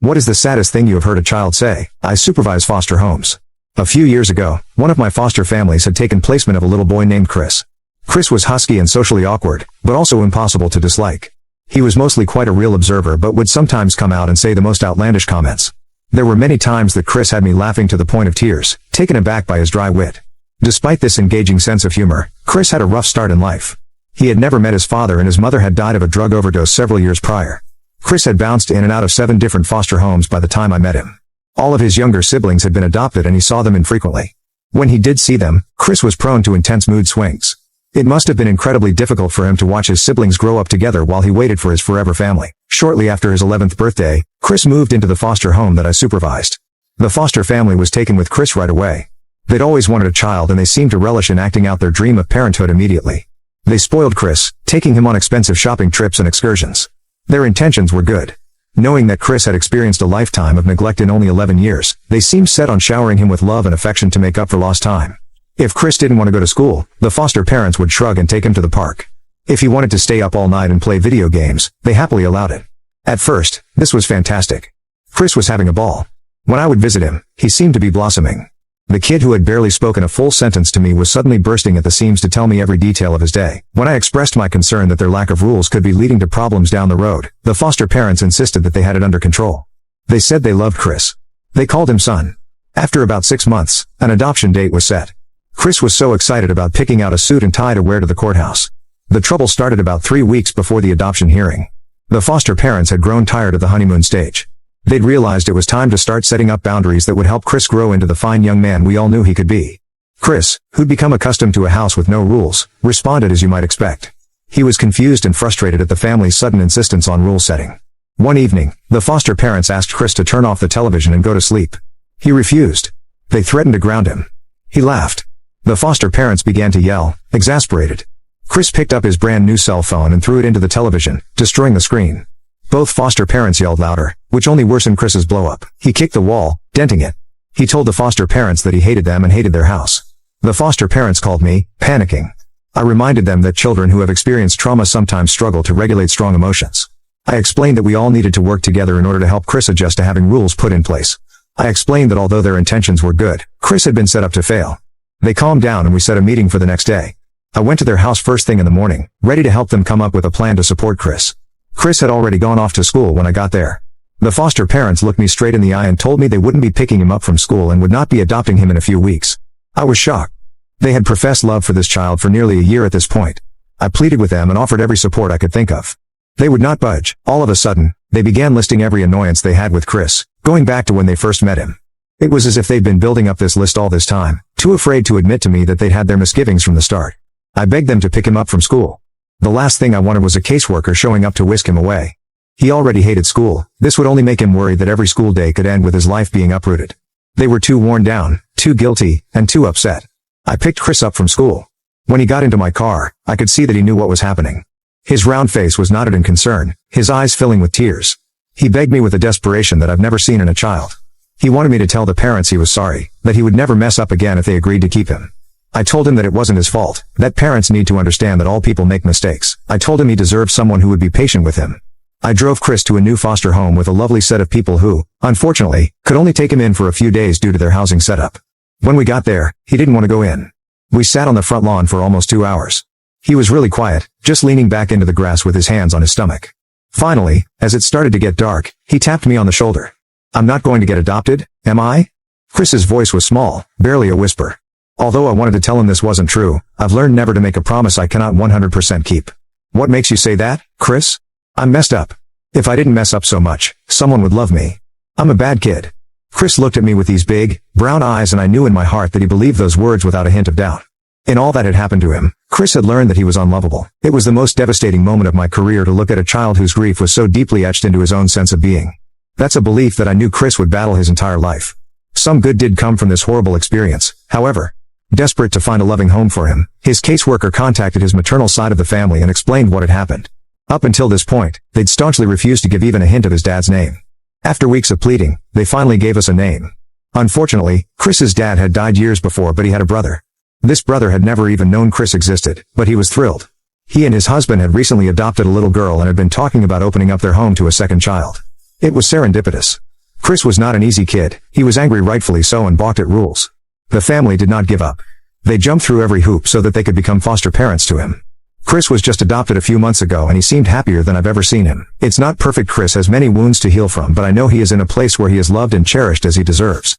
What is the saddest thing you have heard a child say? I supervise foster homes. A few years ago, one of my foster families had taken placement of a little boy named Chris. Chris was husky and socially awkward, but also impossible to dislike. He was mostly quite a real observer but would sometimes come out and say the most outlandish comments. There were many times that Chris had me laughing to the point of tears, taken aback by his dry wit. Despite this engaging sense of humor, Chris had a rough start in life. He had never met his father and his mother had died of a drug overdose several years prior. Chris had bounced in and out of 7 different foster homes by the time I met him. All of his younger siblings had been adopted and he saw them infrequently. When he did see them, Chris was prone to intense mood swings. It must have been incredibly difficult for him to watch his siblings grow up together while he waited for his forever family. Shortly after his 11th birthday, Chris moved into the foster home that I supervised. The foster family was taken with Chris right away. They'd always wanted a child and they seemed to relish in acting out their dream of parenthood immediately. They spoiled Chris, taking him on expensive shopping trips and excursions. Their intentions were good. Knowing that Chris had experienced a lifetime of neglect in only 11 years, they seemed set on showering him with love and affection to make up for lost time. If Chris didn't want to go to school, the foster parents would shrug and take him to the park. If he wanted to stay up all night and play video games, they happily allowed it. At first, this was fantastic. Chris was having a ball. When I would visit him, he seemed to be blossoming. The kid who had barely spoken a full sentence to me was suddenly bursting at the seams to tell me every detail of his day. When I expressed my concern that their lack of rules could be leading to problems down the road, the foster parents insisted that they had it under control. They said they loved Chris. They called him son. After about 6 months, an adoption date was set. Chris was so excited about picking out a suit and tie to wear to the courthouse. The trouble started about 3 weeks before the adoption hearing. The foster parents had grown tired of the honeymoon stage. They'd realized it was time to start setting up boundaries that would help Chris grow into the fine young man we all knew he could be. Chris, who'd become accustomed to a house with no rules, responded as you might expect. He was confused and frustrated at the family's sudden insistence on rule setting. One evening, the foster parents asked Chris to turn off the television and go to sleep. He refused. They threatened to ground him. He laughed. The foster parents began to yell, exasperated. Chris picked up his brand new cell phone and threw it into the television, destroying the screen. Both foster parents yelled louder, which only worsened Chris's blow-up. He kicked the wall, denting it. He told the foster parents that he hated them and hated their house. The foster parents called me, panicking. I reminded them that children who have experienced trauma sometimes struggle to regulate strong emotions. I explained that we all needed to work together in order to help Chris adjust to having rules put in place. I explained that although their intentions were good, Chris had been set up to fail. They calmed down and we set a meeting for the next day. I went to their house first thing in the morning, ready to help them come up with a plan to support Chris. Chris had already gone off to school when I got there. The foster parents looked me straight in the eye and told me they wouldn't be picking him up from school and would not be adopting him in a few weeks. I was shocked. They had professed love for this child for nearly a year at this point. I pleaded with them and offered every support I could think of. They would not budge. All of a sudden, they began listing every annoyance they had with Chris, going back to when they first met him. It was as if they'd been building up this list all this time, too afraid to admit to me that they'd had their misgivings from the start. I begged them to pick him up from school. The last thing I wanted was a caseworker showing up to whisk him away. He already hated school. This would only make him worry that every school day could end with his life being uprooted. They were too worn down, too guilty, and too upset. I picked Chris up from school. When he got into my car, I could see that he knew what was happening. His round face was knotted in concern, his eyes filling with tears. He begged me with a desperation that I've never seen in a child. He wanted me to tell the parents he was sorry, that he would never mess up again if they agreed to keep him. I told him that it wasn't his fault, that parents need to understand that all people make mistakes. I told him he deserved someone who would be patient with him. I drove Chris to a new foster home with a lovely set of people who, unfortunately, could only take him in for a few days due to their housing setup. When we got there, he didn't want to go in. We sat on the front lawn for almost 2 hours. He was really quiet, just leaning back into the grass with his hands on his stomach. Finally, as it started to get dark, he tapped me on the shoulder. I'm not going to get adopted, am I? Chris's voice was small, barely a whisper. Although I wanted to tell him this wasn't true, I've learned never to make a promise I cannot 100% keep. What makes you say that, Chris? I'm messed up. If I didn't mess up so much, someone would love me. I'm a bad kid. Chris looked at me with these big, brown eyes and I knew in my heart that he believed those words without a hint of doubt. In all that had happened to him, Chris had learned that he was unlovable. It was the most devastating moment of my career to look at a child whose grief was so deeply etched into his own sense of being. That's a belief that I knew Chris would battle his entire life. Some good did come from this horrible experience, however. Desperate to find a loving home for him, his caseworker contacted his maternal side of the family and explained what had happened. Up until this point, they'd staunchly refused to give even a hint of his dad's name. After weeks of pleading, they finally gave us a name. Unfortunately, Chris's dad had died years before, but he had a brother. This brother had never even known Chris existed, but he was thrilled. He and his husband had recently adopted a little girl and had been talking about opening up their home to a second child. It was serendipitous. Chris was not an easy kid. He was angry, rightfully so, and balked at rules. The family did not give up. They jumped through every hoop so that they could become foster parents to him. Chris was just adopted a few months ago and he seemed happier than I've ever seen him. It's not perfect. Chris has many wounds to heal from, but I know he is in a place where he is loved and cherished as he deserves.